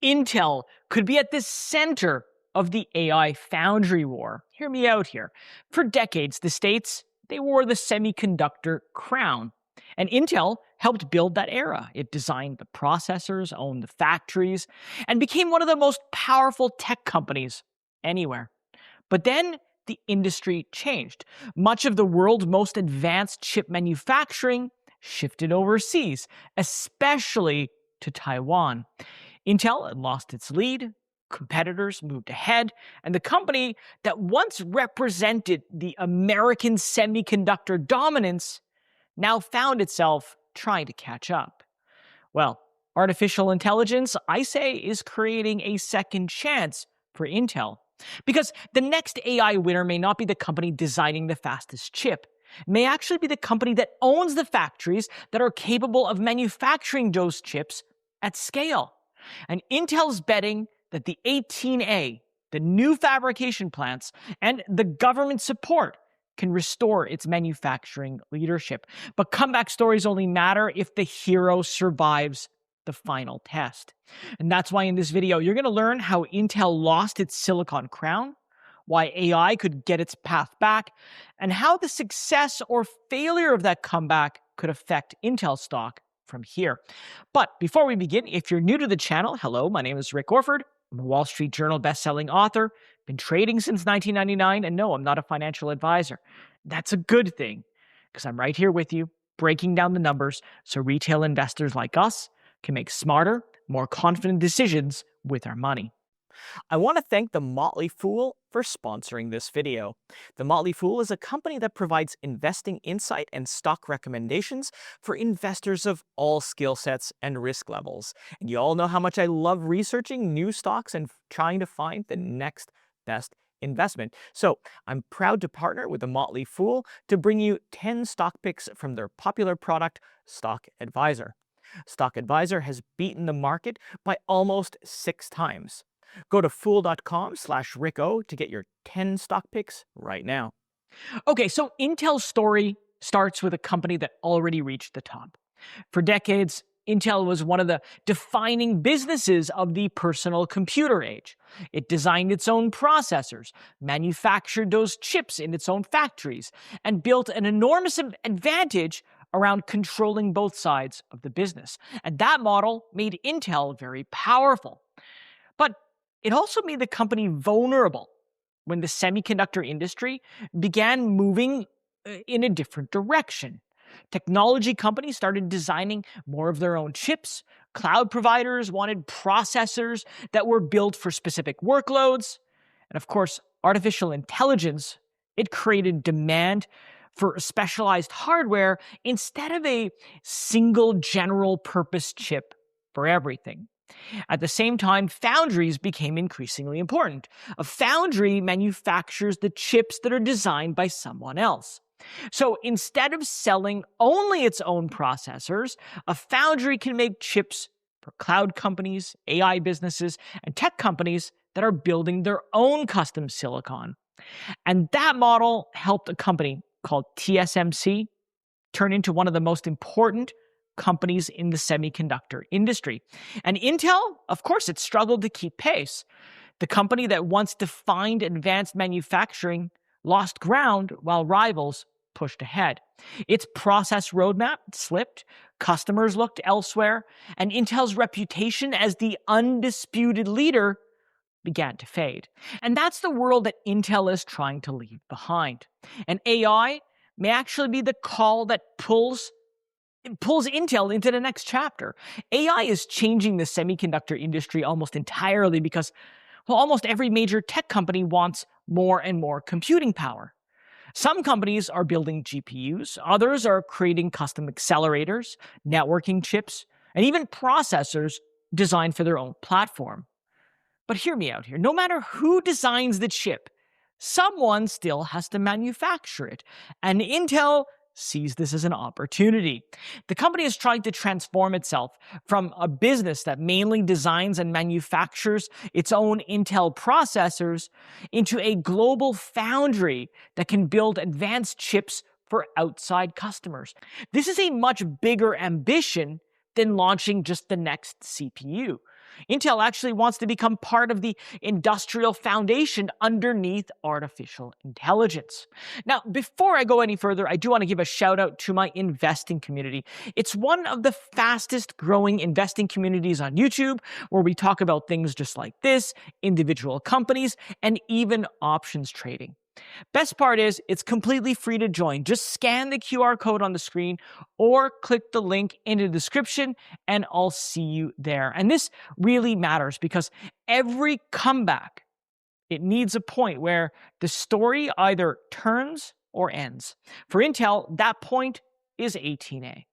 Intel could be at the center of the AI foundry war. Hear me out here. For decades, the States, they wore the semiconductor crown. And Intel helped build that era. It designed the processors, owned the factories, and became one of the most powerful tech companies anywhere. But then the industry changed. Much of the world's most advanced chip manufacturing shifted overseas, especially to Taiwan. Intel had lost its lead, competitors moved ahead, and the company that once represented the American semiconductor dominance now found itself trying to catch up. Well, artificial intelligence, I say, is creating a second chance for Intel. Because the next AI winner may not be the company designing the fastest chip. It may actually be the company that owns the factories that are capable of manufacturing those chips at scale. And Intel's betting that the 18A, the new fabrication plants, and the government support can restore its manufacturing leadership. But comeback stories only matter if the hero survives the final test. And that's why in this video, you're going to learn how Intel lost its silicon crown, why AI could get its path back, and how the success or failure of that comeback could affect Intel stock from here. But before we begin, if you're new to the channel, hello, my name is Rick Orford. I'm a Wall Street Journal best-selling author, been trading since 1999, and no, I'm not a financial advisor. That's a good thing, because I'm right here with you, breaking down the numbers so retail investors like us can make smarter, more confident decisions with our money. I want to thank The Motley Fool for sponsoring this video. The Motley Fool is a company that provides investing insight and stock recommendations for investors of all skill sets and risk levels. And you all know how much I love researching new stocks and trying to find the next best investment. So I'm proud to partner with The Motley Fool to bring you 10 stock picks from their popular product, Stock Advisor. Stock Advisor has beaten the market by almost 6 times. Go to fool.com/RickO to get your 10 stock picks right now. Okay, so Intel's story starts with a company that already reached the top. For decades, Intel was one of the defining businesses of the personal computer age. It designed its own processors, manufactured those chips in its own factories, and built an enormous advantage around controlling both sides of the business. And that model made Intel very powerful. But it also made the company vulnerable when the semiconductor industry began moving in a different direction. Technology companies started designing more of their own chips. Cloud providers wanted processors that were built for specific workloads. And of course, artificial intelligence, it created demand for specialized hardware instead of a single general purpose chip for everything. At the same time, foundries became increasingly important. A foundry manufactures the chips that are designed by someone else. So instead of selling only its own processors, a foundry can make chips for cloud companies, AI businesses, and tech companies that are building their own custom silicon. And that model helped a company called TSMC turn into one of the most important companies in the semiconductor industry. And Intel, of course, it struggled to keep pace. The company that once defined advanced manufacturing lost ground while rivals pushed ahead. Its process roadmap slipped, customers looked elsewhere, and Intel's reputation as the undisputed leader began to fade. And that's the world that Intel is trying to leave behind. And AI may actually be the call that pulls Intel into the next chapter. AI is changing the semiconductor industry almost entirely because, well, almost every major tech company wants more and more computing power. Some companies are building GPUs, others are creating custom accelerators, networking chips, and even processors designed for their own platform. But hear me out here. No matter who designs the chip, someone still has to manufacture it. And Intel sees this as an opportunity. The company is trying to transform itself from a business that mainly designs and manufactures its own Intel processors into a global foundry that can build advanced chips for outside customers. This is a much bigger ambition than launching just the next CPU. Intel actually wants to become part of the industrial foundation underneath artificial intelligence. Now, before I go any further, I do want to give a shout out to my investing community. It's one of the fastest growing investing communities on YouTube, where we talk about things just like this, individual companies, and even options trading. Best part is it's completely free to join. Just scan the QR code on the screen or click the link in the description and I'll see you there. And this really matters because every comeback, it needs a point where the story either turns or ends. For Intel, that point is 18A.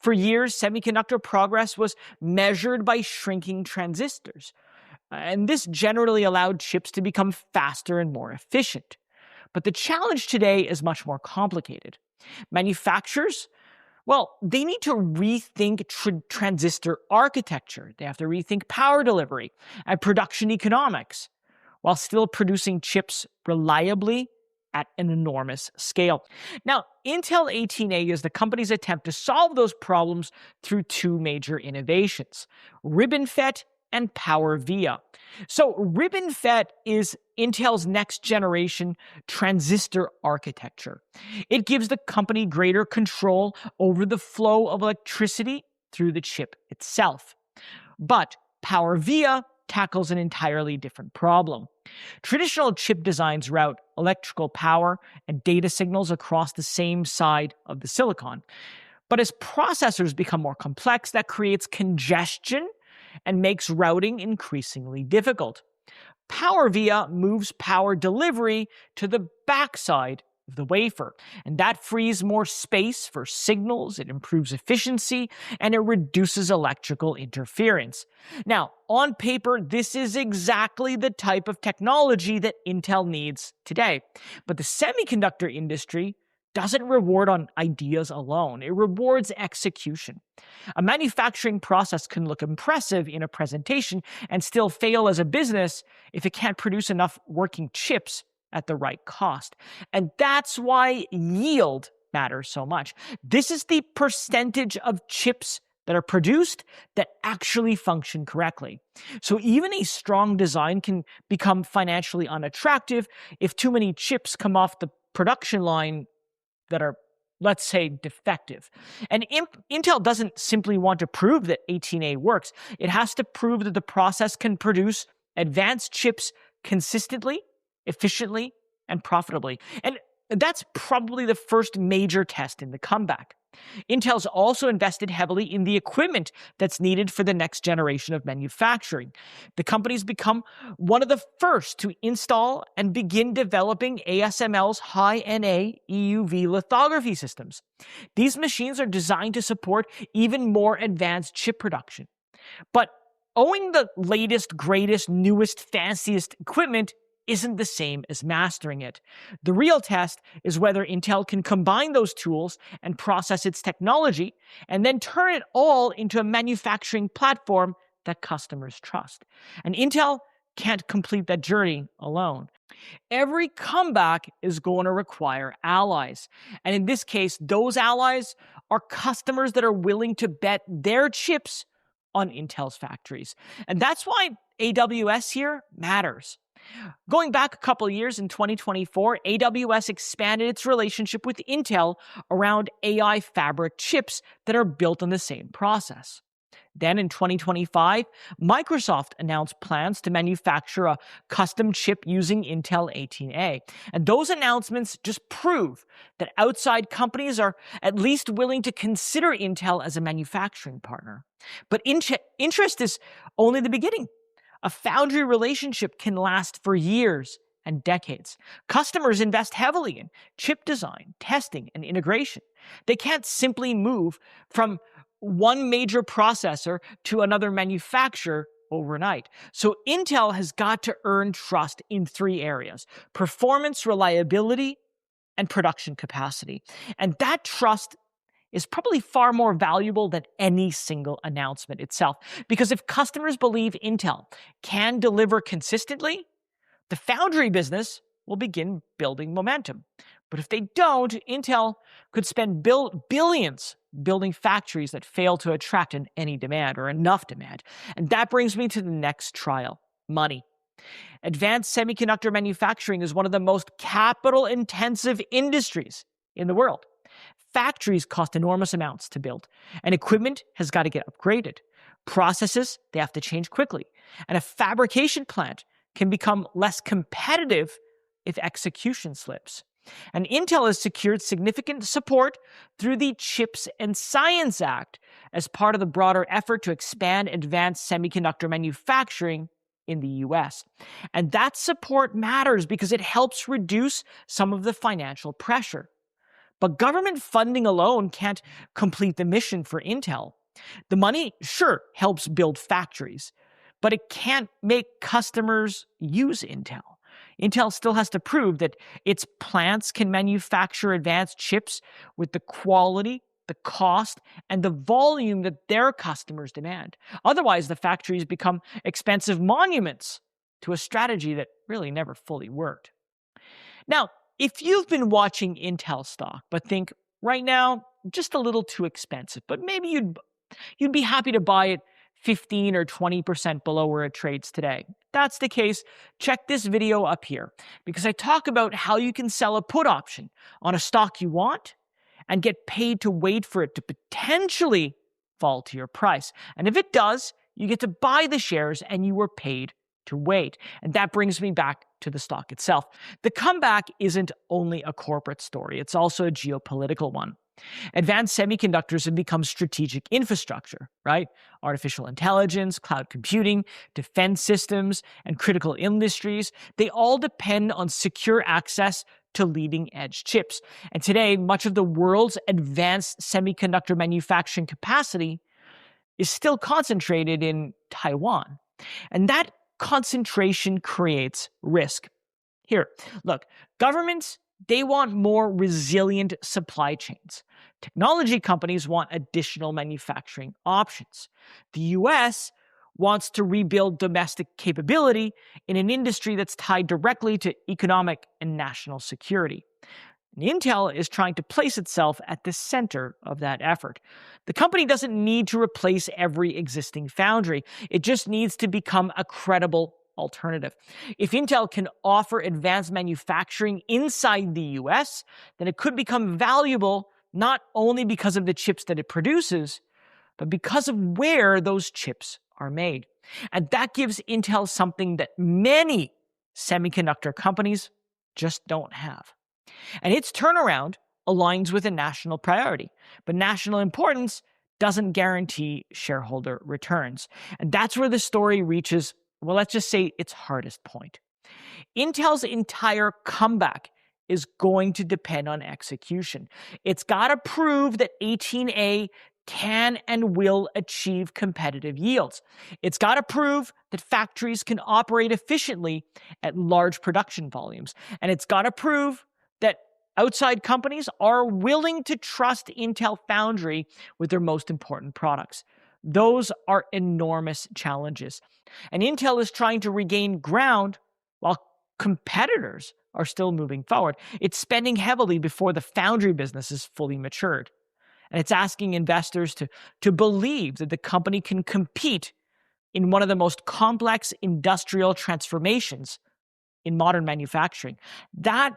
For years, semiconductor progress was measured by shrinking transistors. And this generally allowed chips to become faster and more efficient. But the challenge today is much more complicated. Manufacturers, well, they need to rethink transistor architecture. They have to rethink power delivery and production economics while still producing chips reliably at an enormous scale. Now, Intel 18A is the company's attempt to solve those problems through two major innovations: RibbonFET and PowerVia. So RibbonFET is Intel's next generation transistor architecture. It gives the company greater control over the flow of electricity through the chip itself. But PowerVia tackles an entirely different problem. Traditional chip designs route electrical power and data signals across the same side of the silicon. But as processors become more complex, that creates congestion and makes routing increasingly difficult. PowerVia moves power delivery to the backside of the wafer, and that frees more space for signals, it improves efficiency, and it reduces electrical interference. Now, on paper, this is exactly the type of technology that Intel needs today. But the semiconductor industry doesn't reward on ideas alone. It rewards execution. A manufacturing process can look impressive in a presentation and still fail as a business if it can't produce enough working chips at the right cost. And that's why yield matters so much. This is the percentage of chips that are produced that actually function correctly. So even a strong design can become financially unattractive if too many chips come off the production line that are, let's say, defective. And Intel doesn't simply want to prove that 18A works. It has to prove that the process can produce advanced chips consistently, efficiently, and profitably. And that's probably the first major test in the comeback. Intel's also invested heavily in the equipment that's needed for the next generation of manufacturing. The company's become one of the first to install and begin developing ASML's high-NA EUV lithography systems. These machines are designed to support even more advanced chip production. But owning the latest, greatest, newest, fanciest equipment isn't the same as mastering it. The real test is whether Intel can combine those tools and process its technology and then turn it all into a manufacturing platform that customers trust. And Intel can't complete that journey alone. Every comeback is going to require allies. And in this case, those allies are customers that are willing to bet their chips on Intel's factories. And that's why AWS here matters. Going back a couple of years in 2024, AWS expanded its relationship with Intel around AI fabric chips that are built on the same process. Then in 2025, Microsoft announced plans to manufacture a custom chip using Intel 18A. And those announcements just prove that outside companies are at least willing to consider Intel as a manufacturing partner. But interest is only the beginning. A foundry relationship can last for years and decades. Customers invest heavily in chip design, testing, and integration. They can't simply move from one major processor to another manufacturer overnight. So Intel has got to earn trust in three areas: performance, reliability, and production capacity. And that trust is probably far more valuable than any single announcement itself. Because if customers believe Intel can deliver consistently, the foundry business will begin building momentum. But if they don't, Intel could spend billions building factories that fail to attract any demand or enough demand. And that brings me to the next trial: money. Advanced semiconductor manufacturing is one of the most capital-intensive industries in the world. Factories cost enormous amounts to build, and equipment has got to get upgraded. Processes, they have to change quickly, and a fabrication plant can become less competitive if execution slips. And Intel has secured significant support through the CHIPS and Science Act as part of the broader effort to expand advanced semiconductor manufacturing in the US. And that support matters because it helps reduce some of the financial pressure. But government funding alone can't complete the mission for Intel. The money, sure, helps build factories, but it can't make customers use Intel. Intel still has to prove that its plants can manufacture advanced chips with the quality, the cost, and the volume that their customers demand. Otherwise, the factories become expensive monuments to a strategy that really never fully worked. Now, if you've been watching Intel stock but think right now just a little too expensive, but maybe you'd be happy to buy it 15 or 20% below where it trades today. If that's the case, check this video up here, because I talk about how you can sell a put option on a stock you want and get paid to wait for it to potentially fall to your price. And if it does, you get to buy the shares and you were paid to wait. And that brings me back to the stock itself. The comeback isn't only a corporate story, it's also a geopolitical one. Advanced semiconductors have become strategic infrastructure, right? Artificial intelligence, cloud computing, defense systems, and critical industries, they all depend on secure access to leading-edge chips. And today, much of the world's advanced semiconductor manufacturing capacity is still concentrated in Taiwan. And that concentration creates risk. Here, look, governments, they want more resilient supply chains. Technology companies want additional manufacturing options. The US wants to rebuild domestic capability in an industry that's tied directly to economic and national security. And Intel is trying to place itself at the center of that effort. The company doesn't need to replace every existing foundry. It just needs to become a credible alternative. If Intel can offer advanced manufacturing inside the US, then it could become valuable not only because of the chips that it produces, but because of where those chips are made. And that gives Intel something that many semiconductor companies just don't have. And its turnaround aligns with a national priority, but national importance doesn't guarantee shareholder returns. And that's where the story reaches, well, let's just say its hardest point. Intel's entire comeback is going to depend on execution. It's got to prove that 18A can and will achieve competitive yields. It's got to prove that factories can operate efficiently at large production volumes. And it's got to prove that outside companies are willing to trust Intel Foundry with their most important products. Those are enormous challenges. And Intel is trying to regain ground while competitors are still moving forward. It's spending heavily before the foundry business is fully matured. And it's asking investors to believe that the company can compete in one of the most complex industrial transformations in modern manufacturing. That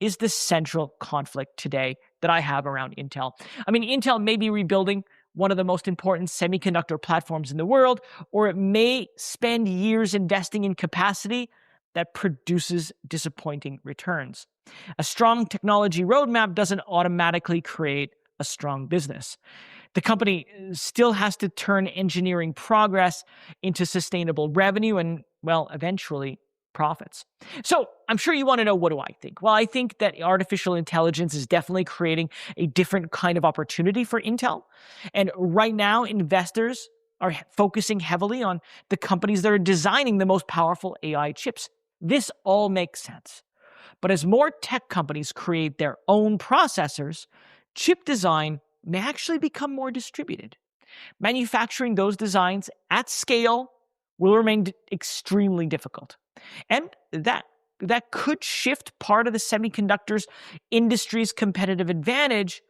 is the central conflict today that I have around Intel. I mean, Intel may be rebuilding one of the most important semiconductor platforms in the world, or it may spend years investing in capacity that produces disappointing returns. A strong technology roadmap doesn't automatically create a strong business. The company still has to turn engineering progress into sustainable revenue and, well, eventually profits. So I'm sure you want to know, what do I think? Well, I think that artificial intelligence is definitely creating a different kind of opportunity for Intel. And right now, investors are focusing heavily on the companies that are designing the most powerful AI chips. This all makes sense. But as more tech companies create their own processors, chip design may actually become more distributed. Manufacturing those designs at scale will remain extremely difficult. And that that could shift part of the semiconductors industry's competitive advantage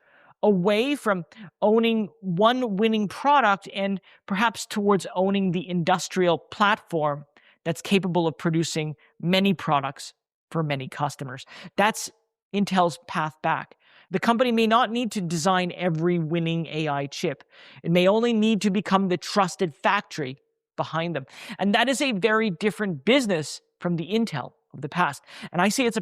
away from owning one winning product and perhaps towards owning the industrial platform that's capable of producing many products for many customers. That's Intel's path back. The company may not need to design every winning AI chip. It may only need to become the trusted factory behind them. And that is a very different business from the Intel of the past. And I say it's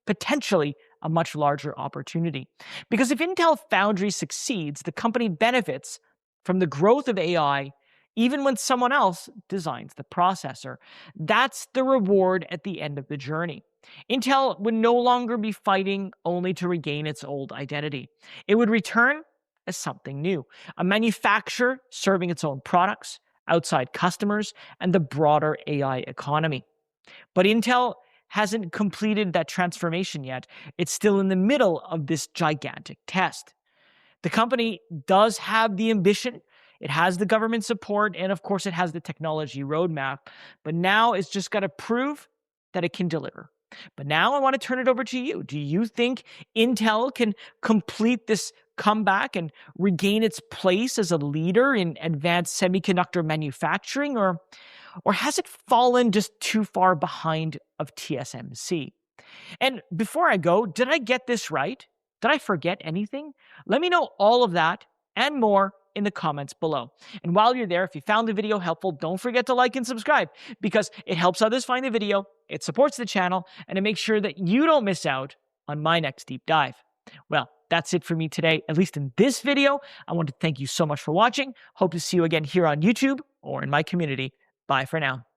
potentially a much larger opportunity. Because if Intel Foundry succeeds, the company benefits from the growth of AI even when someone else designs the processor. That's the reward at the end of the journey. Intel would no longer be fighting only to regain its old identity. It would return as something new, a manufacturer serving its own products, outside customers, and the broader AI economy. But Intel hasn't completed that transformation yet. It's still in the middle of this gigantic test. The company does have the ambition, it has the government support, and of course it has the technology roadmap, but now it's just got to prove that it can deliver. But now I want to turn it over to you. Do you think Intel can complete this comeback and regain its place as a leader in advanced semiconductor manufacturing, or has it fallen just too far behind of TSMC? And before I go, did I get this right? Did I forget anything? Let me know all of that and more in the comments below. And while you're there, if you found the video helpful, don't forget to like and subscribe because it helps others find the video, it supports the channel, and it makes sure that you don't miss out on my next deep dive. Well, that's it for me today, at least in this video. I want to thank you so much for watching. Hope to see you again here on YouTube or in my community. Bye for now.